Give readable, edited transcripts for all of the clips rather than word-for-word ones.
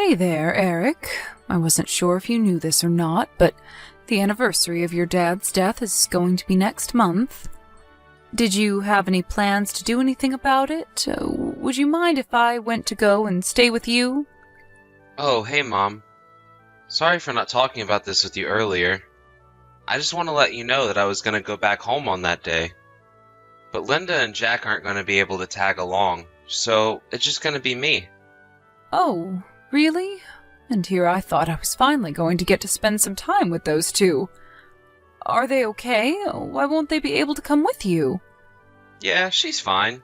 Hey there, Eric. I wasn't sure if you knew this or not, but the anniversary of your dad's death is going to be next month. Did you have any plans to do anything about it? Would you mind if I went to go and stay with you? Oh, hey, Mom. Sorry for not talking about this with you earlier. I just want to let you know that I was going to go back home on that day. But Linda and Jack aren't going to be able to tag along, so it's just going to be me. Oh, really? And here I thought I was finally going to get to spend some time with those two. Are they okay? Why won't they be able to come with you? Yeah, she's fine.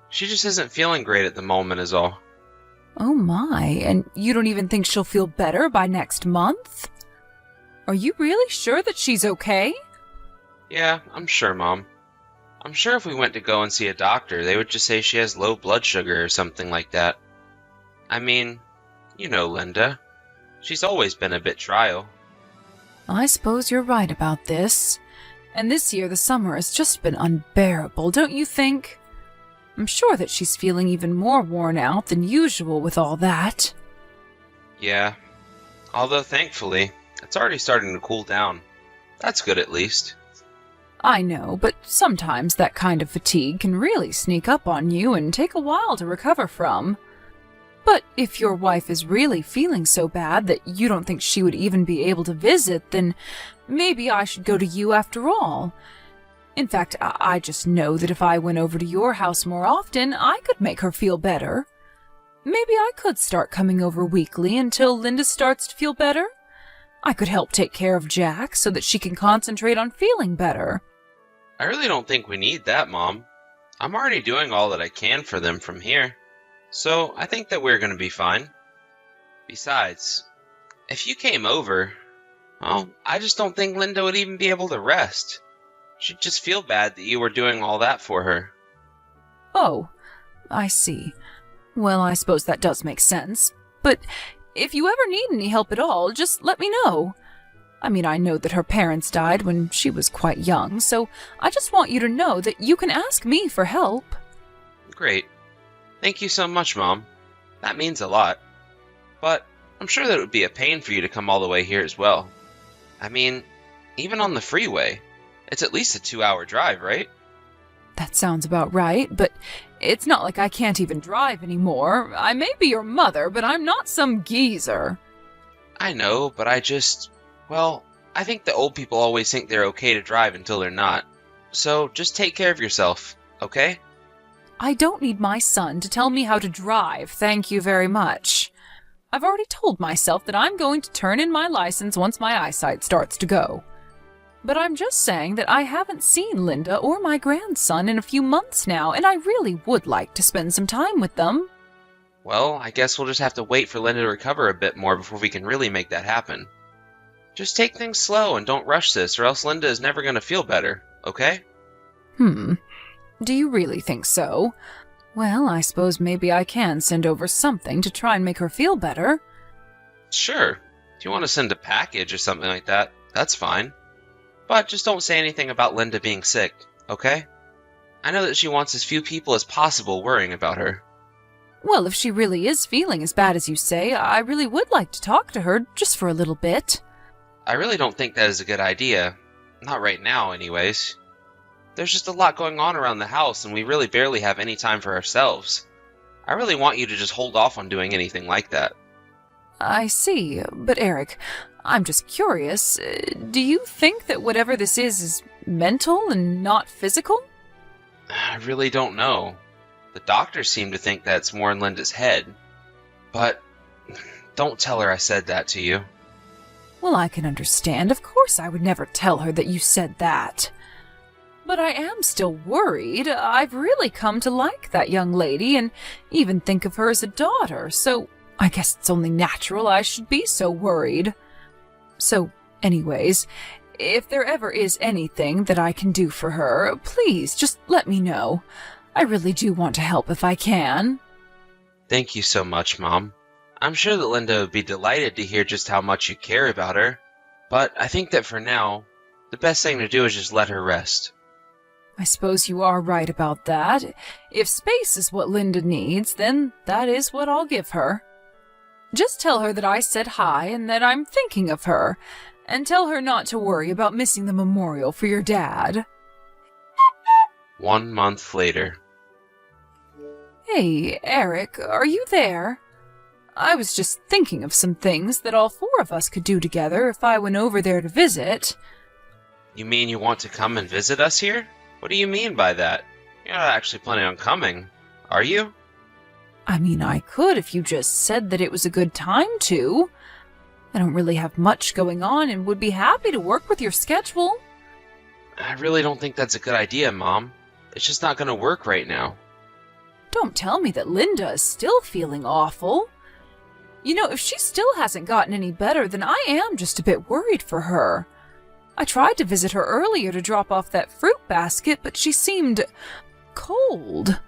She just isn't feeling great at the moment is all. Oh my, and you don't even think she'll feel better by next month? Are you really sure that she's okay? Yeah, I'm sure, Mom. I'm sure if we went to go and see a doctor, they would just say she has low blood sugar or something like that. I mean, you know Linda. She's always been a bit trial. I suppose you're right about this. And this year the summer has just been unbearable, don't you think? I'm sure that she's feeling even more worn out than usual with all that. Yeah. Although thankfully, it's already starting to cool down. That's good at least. I know, but sometimes that kind of fatigue can really sneak up on you and take a while to recover from. But if your wife is really feeling so bad that you don't think she would even be able to visit, then maybe I should go to you after all. In fact, I just know that if I went over to your house more often, I could make her feel better. Maybe I could start coming over weekly until Linda starts to feel better. I could help take care of Jack so that she can concentrate on feeling better. I really don't think we need that, Mom. I'm already doing all that I can for them from here. So I think that we're going to be fine. Besides, if you came over, well, I just don't think Linda would even be able to rest. She'd just feel bad that you were doing all that for her. Oh, I see. Well, I suppose that does make sense. But if you ever need any help at all, just let me know. I mean, I know that her parents died when she was quite young, so I just want you to know that you can ask me for help. Great. Thank you so much, Mom. That means a lot. But I'm sure that it would be a pain for you to come all the way here as well. I mean, even on the freeway, it's at least a 2-hour drive, right? That sounds about right, but it's not like I can't even drive anymore. I may be your mother, but I'm not some geezer. I know, but I think the old people always think they're okay to drive until they're not. So just take care of yourself, okay? I don't need my son to tell me how to drive, thank you very much. I've already told myself that I'm going to turn in my license once my eyesight starts to go. But I'm just saying that I haven't seen Linda or my grandson in a few months now, and I really would like to spend some time with them. Well, I guess we'll just have to wait for Linda to recover a bit more before we can really make that happen. Just take things slow and don't rush this, or else Linda is never going to feel better, okay? Do you really think so? Well, I suppose maybe I can send over something to try and make her feel better. Sure. If you want to send a package or something like that, that's fine. But just don't say anything about Linda being sick, okay? I know that she wants as few people as possible worrying about her. Well, if she really is feeling as bad as you say, I really would like to talk to her, just for a little bit. I really don't think that is a good idea. Not right now, anyways. There's just a lot going on around the house, and we really barely have any time for ourselves. I really want you to just hold off on doing anything like that. I see, but Eric, I'm just curious. Do you think that whatever this is mental and not physical? I really don't know. The doctors seem to think that it's more in Linda's head. But don't tell her I said that to you. Well, I can understand. Of course I would never tell her that you said that. But I am still worried. I've really come to like that young lady and even think of her as a daughter, so I guess it's only natural I should be so worried. So, anyways, if there ever is anything that I can do for her, please just let me know. I really do want to help if I can. Thank you so much, Mom. I'm sure that Linda would be delighted to hear just how much you care about her, but I think that for now, the best thing to do is just let her rest. I suppose you are right about that. If space is what Linda needs, then that is what I'll give her. Just tell her that I said hi and that I'm thinking of her, and tell her not to worry about missing the memorial for your dad. 1 month later. Hey, Eric, are you there? I was just thinking of some things that all 4 of us could do together if I went over there to visit. You mean you want to come and visit us here? What do you mean by that? You're not actually planning on coming, are you? I mean, I could if you just said that it was a good time to. I don't really have much going on and would be happy to work with your schedule. I really don't think that's a good idea, Mom. It's just not going to work right now. Don't tell me that Linda is still feeling awful. You know, if she still hasn't gotten any better, then I am just a bit worried for her. I tried to visit her earlier to drop off that fruit basket, but she seemed cold.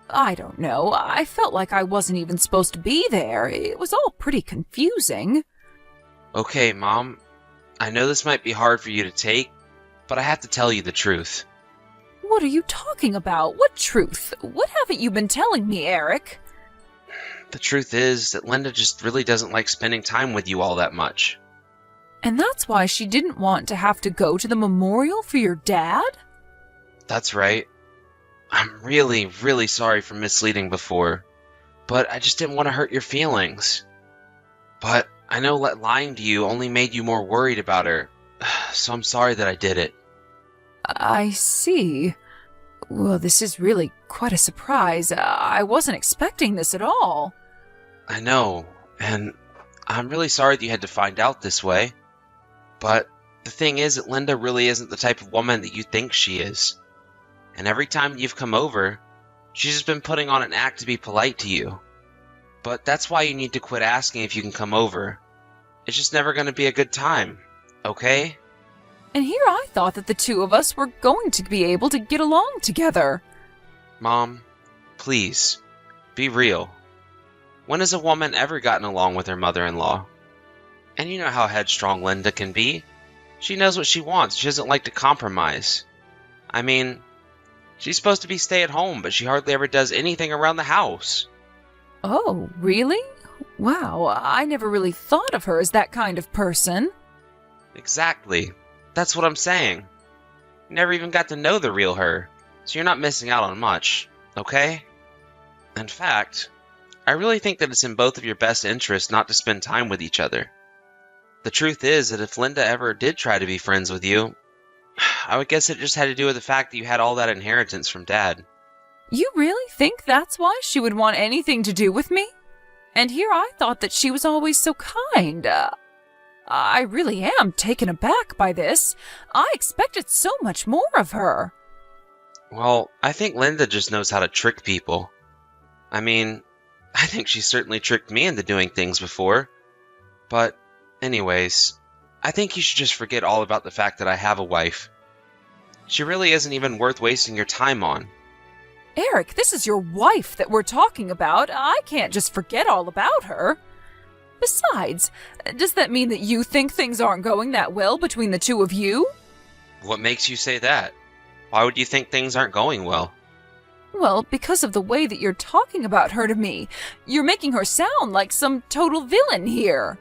I don't know. I felt like I wasn't even supposed to be there. It was all pretty confusing. Okay, Mom. I know this might be hard for you to take, but I have to tell you the truth. What are you talking about? What truth? What haven't you been telling me, Eric? The truth is that Linda just really doesn't like spending time with you all that much. And that's why she didn't want to have to go to the memorial for your dad? That's right. I'm really, really sorry for misleading before, but I just didn't want to hurt your feelings. But I know that lying to you only made you more worried about her, so I'm sorry that I did it. I see. Well, this is really quite a surprise. I wasn't expecting this at all. I know, and I'm really sorry that you had to find out this way. But the thing is that Linda really isn't the type of woman that you think she is. And every time you've come over, she's just been putting on an act to be polite to you. But that's why you need to quit asking if you can come over. It's just never going to be a good time, okay? And here I thought that the 2 of us were going to be able to get along together. Mom, please, be real. When has a woman ever gotten along with her mother-in-law? And you know how headstrong Linda can be. She knows what she wants. She doesn't like to compromise. I mean, she's supposed to be stay-at-home, but she hardly ever does anything around the house. Oh, really? Wow, I never really thought of her as that kind of person. Exactly. That's what I'm saying. You never even got to know the real her, so you're not missing out on much, okay? In fact, I really think that it's in both of your best interests not to spend time with each other. The truth is that if Linda ever did try to be friends with you, I would guess it just had to do with the fact that you had all that inheritance from Dad. You really think that's why she would want anything to do with me? And here I thought that she was always so kind. I really am taken aback by this. I expected so much more of her. Well, I think Linda just knows how to trick people. I mean, I think she certainly tricked me into doing things before. But, anyways, I think you should just forget all about the fact that I have a wife. She really isn't even worth wasting your time on. Eric, this is your wife that we're talking about. I can't just forget all about her. Besides, does that mean that you think things aren't going that well between the 2 of you? What makes you say that? Why would you think things aren't going well? Well, because of the way that you're talking about her to me. You're making her sound like some total villain here.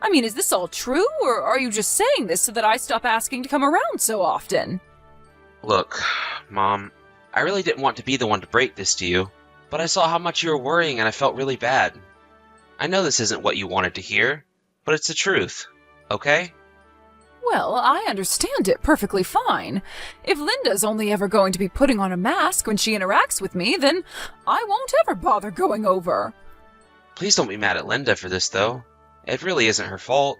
I mean, is this all true, or are you just saying this so that I stop asking to come around so often? Look, Mom, I really didn't want to be the one to break this to you, but I saw how much you were worrying and I felt really bad. I know this isn't what you wanted to hear, but it's the truth, okay? Well, I understand it perfectly fine. If Linda's only ever going to be putting on a mask when she interacts with me, then I won't ever bother going over. Please don't be mad at Linda for this, though. It really isn't her fault.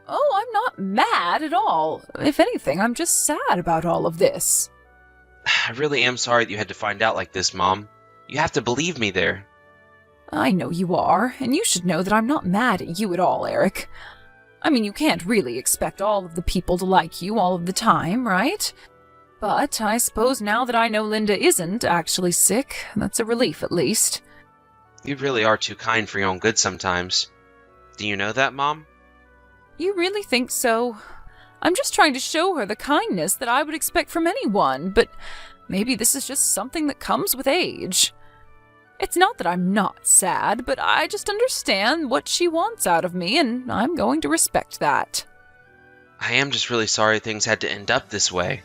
Oh, I'm not mad at all. If anything, I'm just sad about all of this. I really am sorry that you had to find out like this, Mom. You have to believe me there. I know you are, and you should know that I'm not mad at you at all, Eric. I mean, you can't really expect all of the people to like you all of the time, right? But I suppose now that I know Linda isn't actually sick, that's a relief at least. You really are too kind for your own good sometimes. Do you know that, Mom? You really think so? I'm just trying to show her the kindness that I would expect from anyone, but maybe this is just something that comes with age. It's not that I'm not sad, but I just understand what she wants out of me, and I'm going to respect that. I am just really sorry things had to end up this way.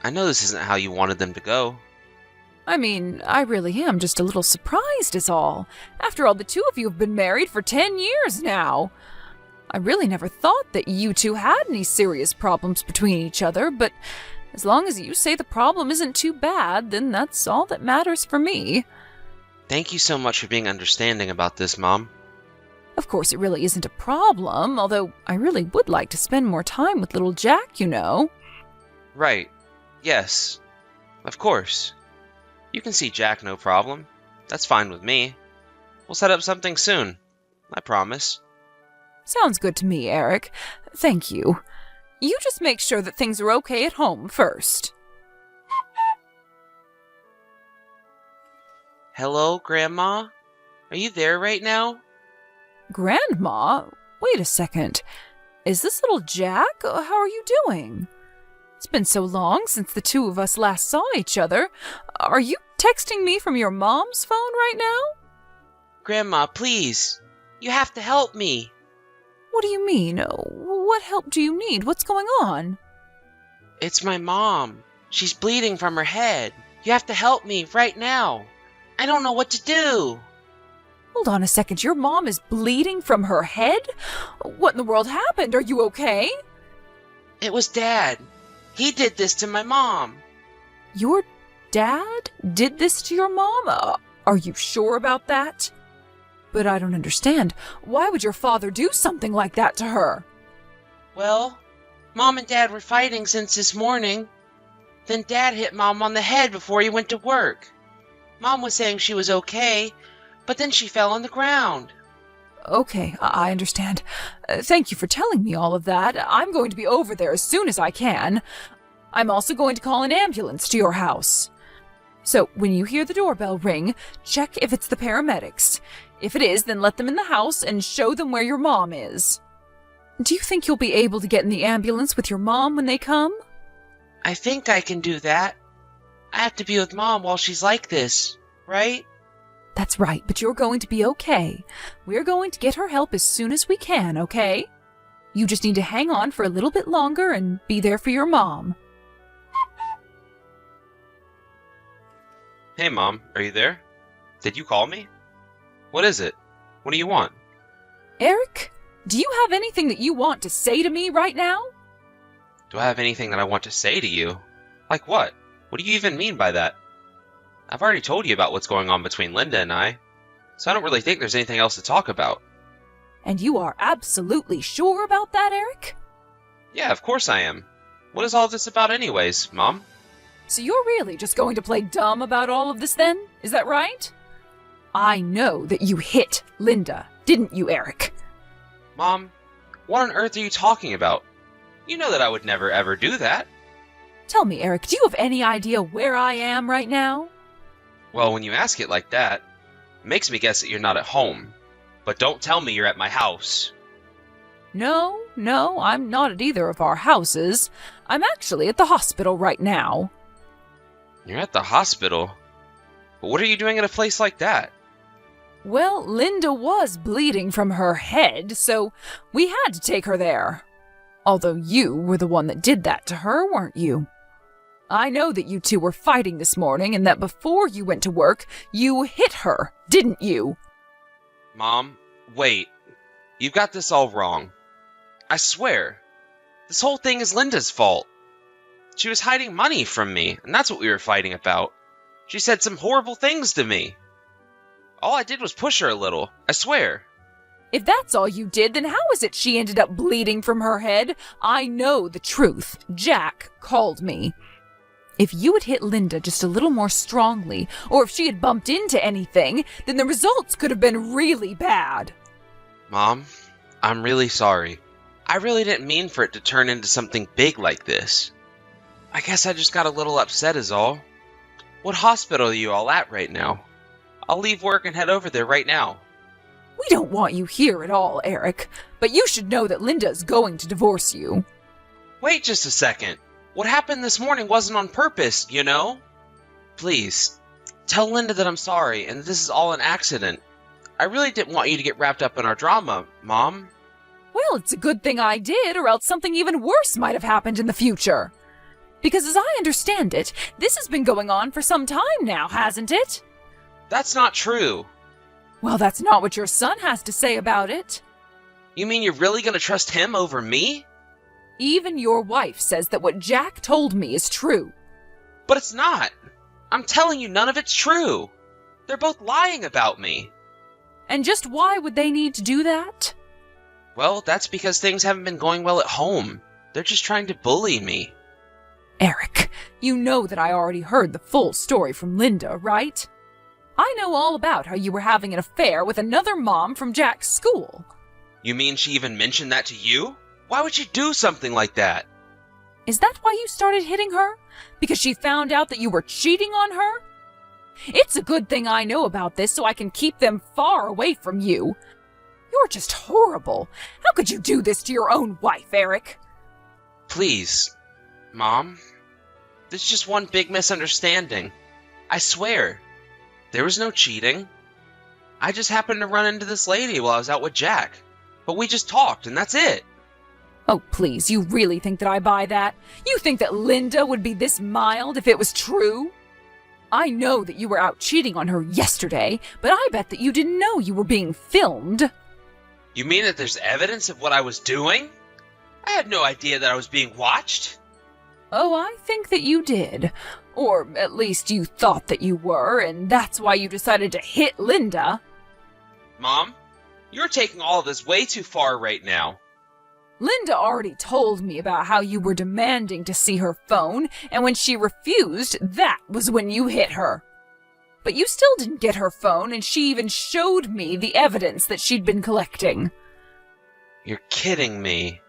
I know this isn't how you wanted them to go. I mean, I really am just a little surprised is all. After all, the two of you have been married for 10 years now. I really never thought that you two had any serious problems between each other, but as long as you say the problem isn't too bad, then that's all that matters for me. Thank you so much for being understanding about this, Mom. Of course, it really isn't a problem, although I really would like to spend more time with little Jack, you know. Right. Yes. Of course. You can see Jack, no problem. That's fine with me. We'll set up something soon. I promise. Sounds good to me, Eric. Thank you. You just make sure that things are okay at home first. Hello, Grandma? Are you there right now? Grandma? Wait a second. Is this little Jack? How are you doing? It's been so long since the two of us last saw each other. Are you texting me from your mom's phone right now? Grandma, please. You have to help me. What do you mean? What help do you need? What's going on? It's my mom. She's bleeding from her head. You have to help me right now. I don't know what to do. Hold on a second. Your mom is bleeding from her head? What in the world happened? Are you okay? It was Dad. He did this to my mom. Your dad did this to your mom? Are you sure about that? But I don't understand. Why would your father do something like that to her? Well, Mom and Dad were fighting since this morning. Then Dad hit Mom on the head before he went to work. Mom was saying she was okay, but then she fell on the ground. Okay, I understand. Thank you for telling me all of that. I'm going to be over there as soon as I can. I'm also going to call an ambulance to your house. So, when you hear the doorbell ring, check if it's the paramedics. If it is, then let them in the house and show them where your mom is. Do you think you'll be able to get in the ambulance with your mom when they come? I think I can do that. I have to be with Mom while she's like this, right? That's right, but you're going to be okay. We're going to get her help as soon as we can, okay? You just need to hang on for a little bit longer and be there for your mom. Hey, Mom, are you there? Did you call me? What is it? What do you want? Eric, do you have anything that you want to say to me right now? Do I have anything that I want to say to you? Like what? What do you even mean by that? I've already told you about what's going on between Linda and I, so I don't really think there's anything else to talk about. And you are absolutely sure about that, Eric? Yeah, of course I am. What is all this about anyways, Mom? So you're really just going to play dumb about all of this then? Is that right? I know that you hit Linda, didn't you, Eric? Mom, what on earth are you talking about? You know that I would never ever do that. Tell me, Eric, do you have any idea where I am right now? Well, when you ask it like that, it makes me guess that you're not at home. But don't tell me you're at my house. No, I'm not at either of our houses. I'm actually at the hospital right now. You're at the hospital? But what are you doing at a place like that? Well, Linda was bleeding from her head, so we had to take her there. Although you were the one that did that to her, weren't you? I know that you two were fighting this morning and that before you went to work, you hit her, didn't you? Mom, wait. You've got this all wrong. I swear. This whole thing is Linda's fault. She was hiding money from me, and that's what we were fighting about. She said some horrible things to me. All I did was push her a little, I swear. If that's all you did, then how is it she ended up bleeding from her head? I know the truth. Jack called me. If you had hit Linda just a little more strongly, or if she had bumped into anything, then the results could have been really bad. Mom, I'm really sorry. I really didn't mean for it to turn into something big like this. I guess I just got a little upset is all. What hospital are you all at right now? I'll leave work and head over there right now. We don't want you here at all, Eric, but you should know that Linda is going to divorce you. Wait just a second. What happened this morning wasn't on purpose, you know? Please, Tell Linda that I'm sorry and that this is all an accident. I really didn't want you to get wrapped up in our drama, Mom. Well, it's a good thing I did, or else something even worse might have happened in the future. Because as I understand it, this has been going on for some time now, hasn't it? That's not true. Well, that's not what your son has to say about it. You mean you're really going to trust him over me? Even your wife says that what Jack told me is true. But it's not. I'm telling you, none of it's true. They're both lying about me. And just why would they need to do that? Well, that's because things haven't been going well at home. They're just trying to bully me. Eric, you know that I already heard the full story from Linda, right? I know all about how you were having an affair with another mom from Jack's school. You mean she even mentioned that to you? Why would she do something like that? Is that why you started hitting her? Because she found out that you were cheating on her? It's a good thing I know about this so I can keep them far away from you. You're just horrible. How could you do this to your own wife, Eric? Please, Mom. This is just one big misunderstanding. I swear. There was no cheating. I just happened to run into this lady while I was out with Jack. But we just talked, and that's it. Oh, please, you really think that I buy that? You think that Linda would be this mild if it was true? I know that you were out cheating on her yesterday, but I bet that you didn't know you were being filmed. You mean that there's evidence of what I was doing? I had no idea that I was being watched. Oh, I think that you did. Or at least you thought that you were, and that's why you decided to hit Linda. Mom, you're taking all of this way too far right now. Linda already told me about how you were demanding to see her phone, and when she refused, that was when you hit her. But you still didn't get her phone, and she even showed me the evidence that she'd been collecting. You're kidding me.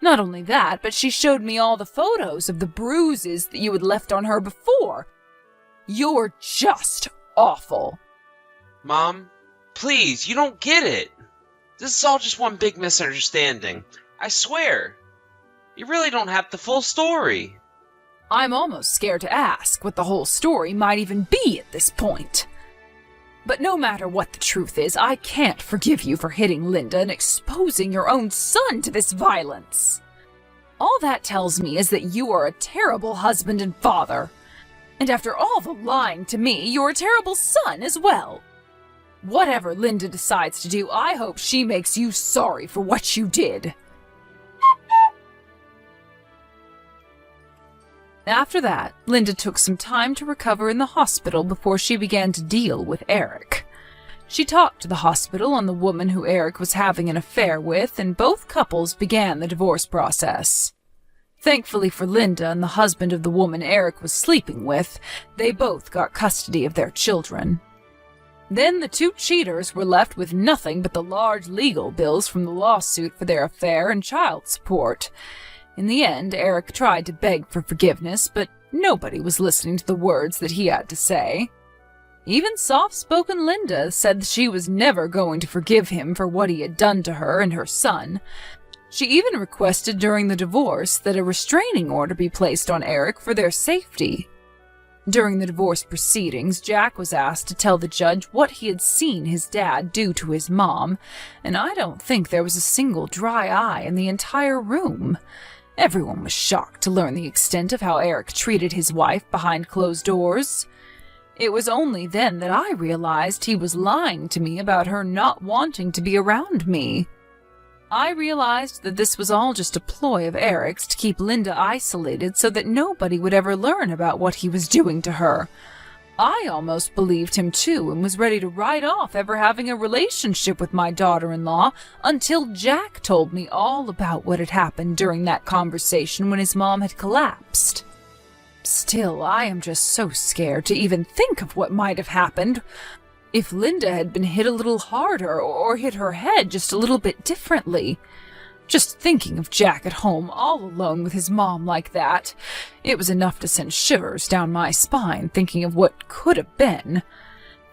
Not only that, but she showed me all the photos of the bruises that you had left on her before. You're just awful. Mom, please, you don't get it. This is all just one big misunderstanding. I swear. You really don't have the full story. I'm almost scared to ask what the whole story might even be at this point. But no matter what the truth is, I can't forgive you for hitting Linda and exposing your own son to this violence. All that tells me is that you are a terrible husband and father. And after all the lying to me, you're a terrible son as well. Whatever Linda decides to do, I hope she makes you sorry for what you did. After that, Linda took some time to recover in the hospital before she began to deal with Eric. She talked to the hospital on the woman who Eric was having an affair with, and both couples began the divorce process. Thankfully for Linda and the husband of the woman Eric was sleeping with, they both got custody of their children. Then the two cheaters were left with nothing but the large legal bills from the lawsuit for their affair and child support. In the end, Eric tried to beg for forgiveness, but nobody was listening to the words that he had to say. Even soft-spoken Linda said that she was never going to forgive him for what he had done to her and her son. She even requested during the divorce that a restraining order be placed on Eric for their safety. During the divorce proceedings, Jack was asked to tell the judge what he had seen his dad do to his mom, and I don't think there was a single dry eye in the entire room. Everyone was shocked to learn the extent of how Eric treated his wife behind closed doors. It was only then that I realized he was lying to me about her not wanting to be around me. I realized that this was all just a ploy of Eric's to keep Linda isolated so that nobody would ever learn about what he was doing to her. I almost believed him too and was ready to write off ever having a relationship with my daughter-in-law until Jack told me all about what had happened during that conversation when his mom had collapsed. Still, I am just so scared to even think of what might have happened. If Linda had been hit a little harder or hit her head just a little bit differently. Just thinking of Jack at home all alone with his mom like that, it was enough to send shivers down my spine thinking of what could have been.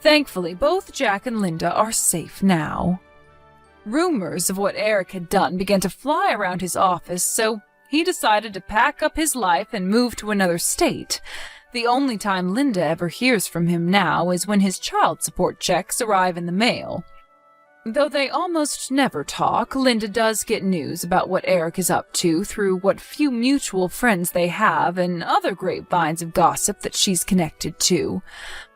Thankfully, both Jack and Linda are safe now. Rumors of what Eric had done began to fly around his office, so he decided to pack up his life and move to another state. The only time Linda ever hears from him now is when his child support checks arrive in the mail. Though they almost never talk, Linda does get news about what Eric is up to through what few mutual friends they have and other grapevines of gossip that she's connected to.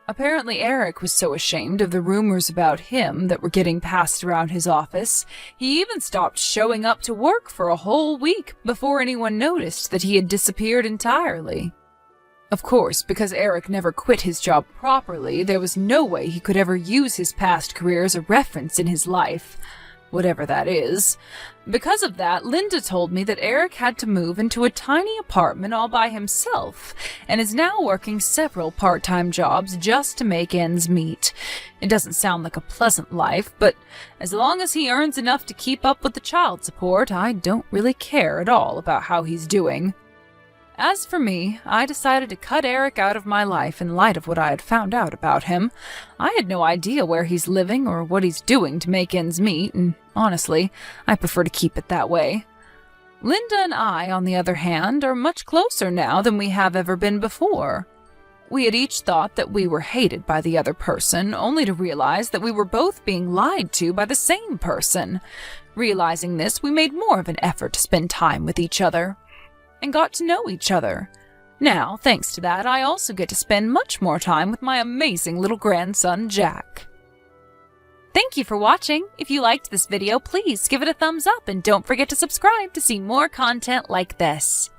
Apparently Eric was so ashamed of the rumors about him that were getting passed around his office, he even stopped showing up to work for a whole week before anyone noticed that he had disappeared entirely. Of course, because Eric never quit his job properly, there was no way he could ever use his past career as a reference in his life, whatever that is. Because of that, Linda told me that Eric had to move into a tiny apartment all by himself, and is now working several part-time jobs just to make ends meet. It doesn't sound like a pleasant life, but as long as he earns enough to keep up with the child support, I don't really care at all about how he's doing. As for me, I decided to cut Eric out of my life in light of what I had found out about him. I had no idea where he's living or what he's doing to make ends meet, and honestly, I prefer to keep it that way. Linda and I, on the other hand, are much closer now than we have ever been before. We had each thought that we were hated by the other person, only to realize that we were both being lied to by the same person. Realizing this, we made more of an effort to spend time with each other and got to know each other. Now, thanks to that, I also get to spend much more time with my amazing little grandson, Jack. Thank you for watching. If you liked this video, please give it a thumbs up and don't forget to subscribe to see more content like this.